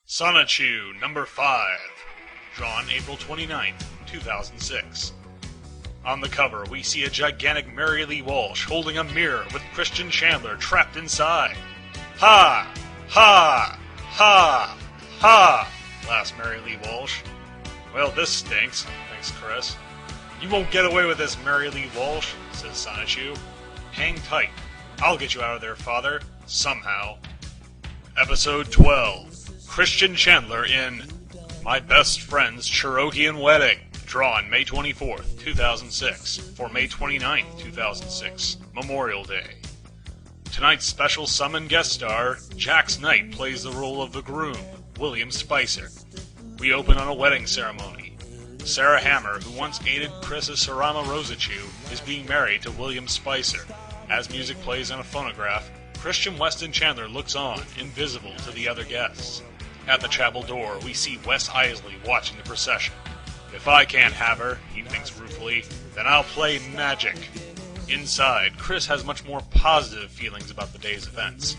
Sonichu, number 5. Drawn April 29th, 2006. On the cover, we see a gigantic Mary Lee Walsh holding a mirror with Christian Chandler trapped inside. Ha! Ha! Ha! Ha! laughs Mary Lee Walsh. Well, this stinks, thinks Chris. You won't get away with this, Mary Lee Walsh, says Sonichu. Hang tight. I'll get you out of there, father. Somehow. Episode 12. Christian Chandler in My Best Friend's Cherokian Wedding. Drawn May 24th, 2006, for May 29th, 2006, Memorial Day. Tonight's special summon guest star, Jax Knight, plays the role of the groom, William Spicer. We open on a wedding ceremony. Sarah Hammer, who once aided Chris as Sarama Rosichu, is being married to William Spicer. As music plays on a phonograph, Christian Weston Chandler looks on, invisible to the other guests. At the chapel door, we see Wes Isley watching the procession. If I can't have her, he thinks ruefully, then I'll play magic. Inside, Chris has much more positive feelings about the day's events.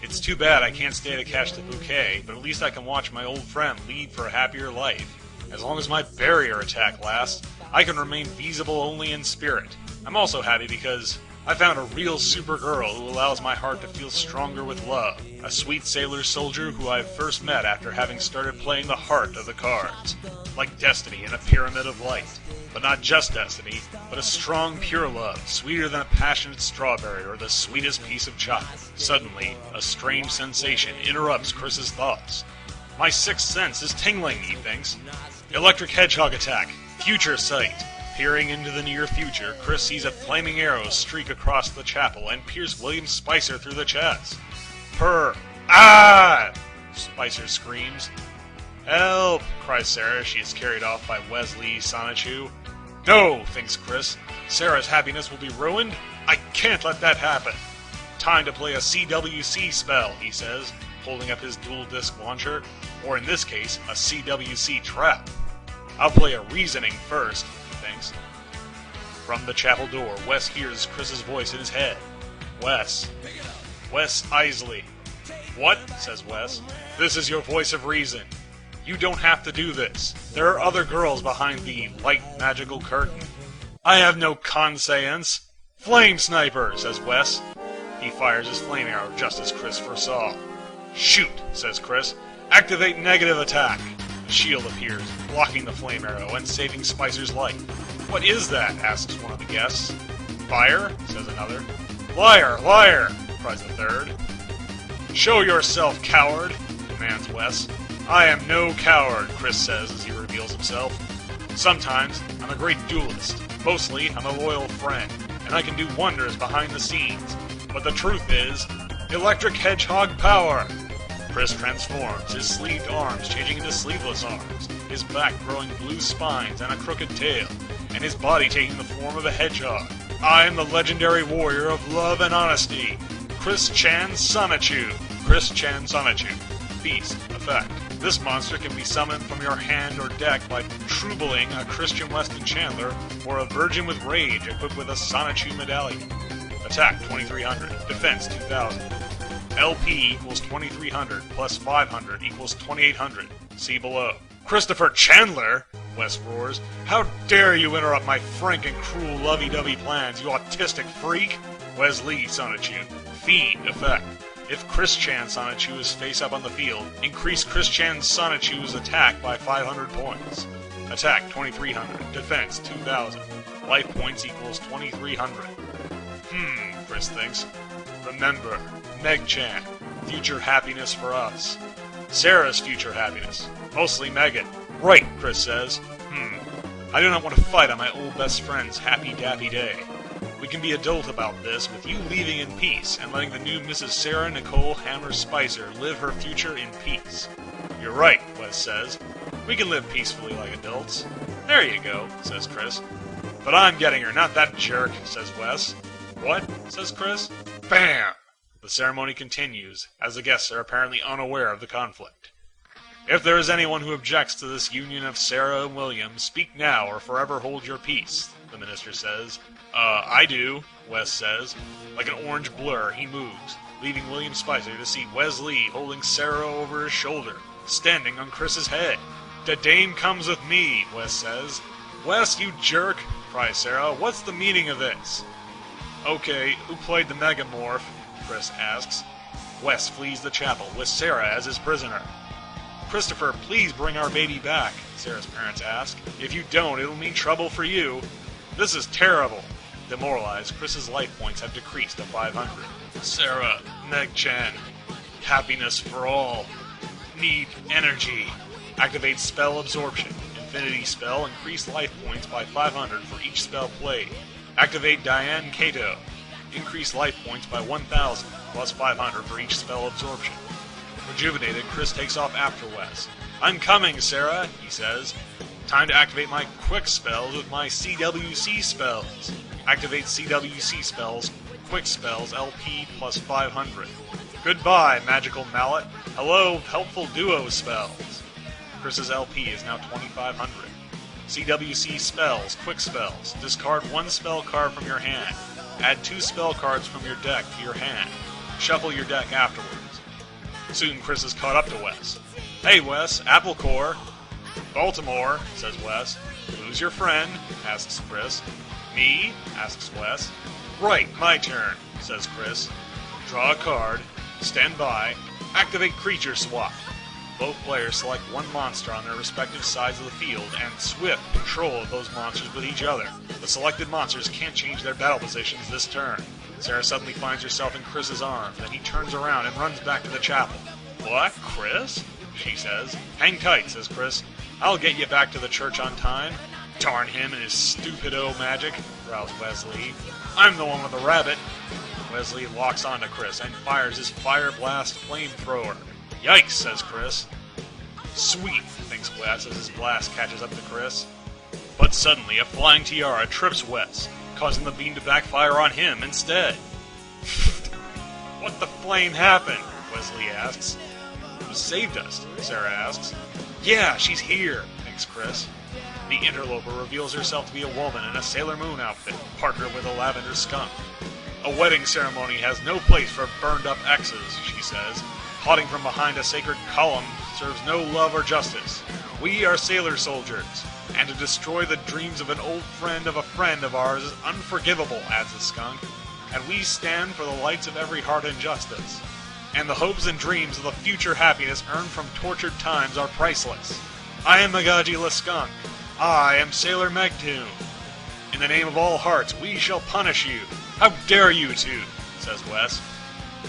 It's too bad I can't stay to catch the bouquet, but at least I can watch my old friend lead for a happier life. As long as my barrier attack lasts, I can remain feasible only in spirit. I'm also happy because I found a real supergirl who allows my heart to feel stronger with love. A sweet sailor soldier who I first met after having started playing the heart of the cards. Like destiny in a pyramid of light. But not just destiny, but a strong, pure love, sweeter than a passionate strawberry or the sweetest piece of chocolate. Suddenly, a strange sensation interrupts Chris's thoughts. My sixth sense is tingling, he thinks. Electric hedgehog attack. Future sight. Peering into the near future, Chris sees a flaming arrow streak across the chapel and pierce William Spicer through the chest. Purr! Ah! Spicer screams. Help! Cries Sarah as she is carried off by Wesley Sonichu. No, thinks Chris. Sarah's happiness will be ruined? I can't let that happen. Time to play a CWC spell, he says, holding up his dual-disc launcher. Or in this case, a CWC trap. I'll play a reasoning first, thinks. From the chapel door, Wes hears Chris's voice in his head. Wes. Wes Isley. What? Says Wes. This is your voice of reason. You don't have to do this. There are other girls behind the light magical curtain. I have no conscience. Flame sniper, says Wes. He fires his flame arrow just as Chris foresaw. Shoot, says Chris. Activate negative attack. A shield appears, blocking the flame arrow and saving Spicer's life. What is that? Asks one of the guests. Fire, says another. Liar, liar, cries the third. Show yourself, coward, demands Wes. I am no coward, Chris says as he reveals himself. Sometimes I'm a great duelist. Mostly I'm a loyal friend, and I can do wonders behind the scenes. But the truth is, electric hedgehog power! Chris transforms, his sleeved arms changing into sleeveless arms, his back growing blue spines and a crooked tail, and his body taking the form of a hedgehog. I am the legendary warrior of love and honesty, Chris Chan Sonichu. Chris Chan Sonichu. Beast. Effect. This monster can be summoned from your hand or deck by troubling a Christian Weston Chandler or a Virgin with Rage equipped with a Sonichu medallion. Attack 2300. Defense 2000. LP equals 2300 plus 500 equals 2800. See below. Christopher Chandler? Wes roars. How dare you interrupt my frank and cruel lovey-dovey plans, you autistic freak? Wesley Sonichu. Feed. Effect. If Chris Chan Sonichu is face up on the field, increase Chris Chan Sonichu's attack by 500 points. Attack 2300, defense 2000. Life points equals 2300. Chris thinks. Remember, Meg Chan, future happiness for us. Sarah's future happiness, mostly Megan. Right, Chris says. I do not want to fight on my old best friend's happy dappy day. We can be adult about this with you leaving in peace and letting the new Mrs. Sarah Nicole Hammer Spicer live her future in peace. You're right, Wes says. We can live peacefully like adults. There you go, says Chris. But I'm getting her, not that jerk, says Wes. What? Says Chris. Bam! The ceremony continues, as the guests are apparently unaware of the conflict. If there is anyone who objects to this union of Sarah and William, speak now or forever hold your peace, the minister says. I do, Wes says. Like an orange blur, he moves, leaving William Spicer to see Wesley holding Sarah over his shoulder. standing on Chris's head. "The dame comes with me," Wes says. "Wes, you jerk," cries Sarah. "What's the meaning of this?" "Okay, who played the Megamorph?" Chris asks. Wes flees the chapel with Sarah as his prisoner. "Christopher, please bring our baby back," Sarah's parents ask. "If you don't, it'll mean trouble for you." "This is terrible." Demoralized, Chris's life points have decreased to 500. "Sarah, Meg-chan, happiness for all. Need energy. Activate spell absorption. Infinity spell, increase life points by 500 for each spell played. Activate Diane Kato. Increase life points by 1,000, plus 500 for each spell absorption." Rejuvenated, Chris takes off after Wes. "I'm coming, Sarah," he says. "Time to activate my quick spells with my CWC spells." Activate CWC spells, quick spells, LP plus 500. "Goodbye, magical mallet. Hello, helpful duo spells." Chris's LP is now 2,500. CWC spells, quick spells. Discard one spell card from your hand. Add 2 spell cards from your deck to your hand. Shuffle your deck afterwards. Soon Chris is caught up to Wes. "Hey Wes, Apple Core." "Baltimore," says Wes. "Who's your friend?" asks Chris. "Me?" asks Wes. "Right, my turn," says Chris. "Draw a card. Stand by. Activate creature swap." Both players select one monster on their respective sides of the field and swip control of those monsters with each other. The selected monsters can't change their battle positions this turn. Sarah suddenly finds herself in Chris's arms, then he turns around and runs back to the chapel. "What, Chris?" she says. "Hang tight," says Chris. "I'll get you back to the church on time." "Darn him and his stupido magic," growls Wesley. "I'm the one with the rabbit." Wesley locks onto Chris and fires his Fire Blast flamethrower. "Yikes," says Chris. "Sweet," thinks Wes as his blast catches up to Chris. But suddenly a flying tiara trips Wes, causing the beam to backfire on him instead. "What the flame happened?" Wesley asks. "Who saved us?" Sarah asks. "Yeah, she's here," thinks Chris. The interloper reveals herself to be a woman in a Sailor Moon outfit, partnered with a lavender skunk. "A wedding ceremony has no place for burned-up exes," she says. "Plotting from behind a sacred column serves no love or justice. We are sailor soldiers, and to destroy the dreams of an old friend of ours is unforgivable," adds the skunk. "And we stand for the lights of every heart and justice. And the hopes and dreams of the future happiness earned from tortured times are priceless. I am Magaji the Skunk. I am Sailor Megtoon. In the name of all hearts, we shall punish you. How dare you two?" says Wes.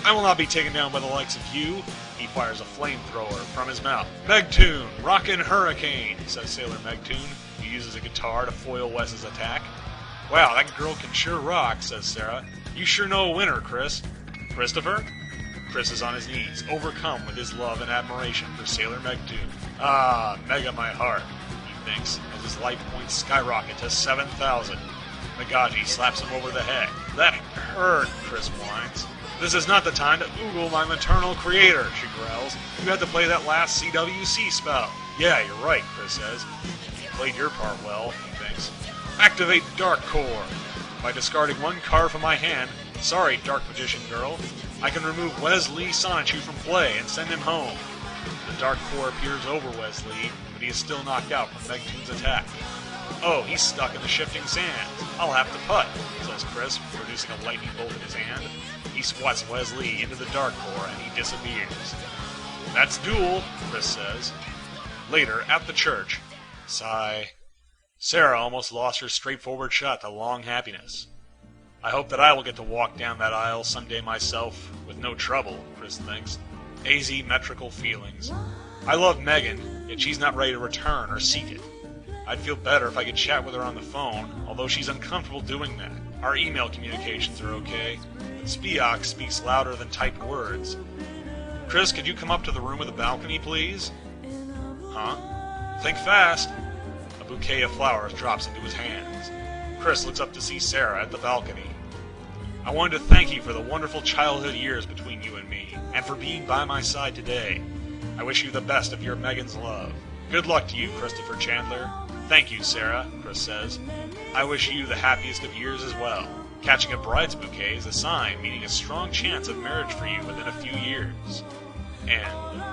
"I will not be taken down by the likes of you." He fires a flamethrower from his mouth. "Megtoon, rockin' hurricane," says Sailor Megtoon. He uses a guitar to foil Wes's attack. "Wow, that girl can sure rock," says Sarah. "You sure know a winner, Chris." "Christopher?" Chris is on his knees, overcome with his love and admiration for Sailor Megtoon. "Ah, Mega my heart," he thinks, as his life points skyrocket to 7,000. Magaji slaps him over the head. "That hurt," Chris whines. "This is not the time to oogle my maternal creator," she growls. "You had to play that last CWC spell." "Yeah, you're right," Chris says. "You played your part well," he thinks. "Activate Dark Core. By discarding one card from my hand, sorry, Dark Magician Girl, I can remove Wesley Sonichu from play and send him home." The Dark Core appears over Wesley, but he is still knocked out from Megtoon's attack. "Oh, he's stuck in the shifting sands. I'll have to putt," says Chris, producing a lightning bolt in his hand. He swats Wesley into the Dark Core and he disappears. "That's duel," Chris says. Later, at the church, sigh. Sarah almost lost her straightforward shot to long happiness. "I hope that I will get to walk down that aisle someday myself, with no trouble," Chris thinks. Asymmetrical feelings. I love Megan, yet she's not ready to return or seek it. I'd feel better if I could chat with her on the phone, although she's uncomfortable doing that. Our email communications are okay, but Spiok speaks louder than typed words. "Chris, could you come up to the room with a balcony, please?" "Huh?" "Think fast." A bouquet of flowers drops into his hands. Chris looks up to see Sarah at the balcony. "I wanted to thank you for the wonderful childhood years between you and me, and for being by my side today. I wish you the best of your Megan's love. Good luck to you, Christopher Chandler." "Thank you, Sarah," Chris says. "I wish you the happiest of years as well. Catching a bride's bouquet is a sign meaning a strong chance of marriage for you within a few years." End.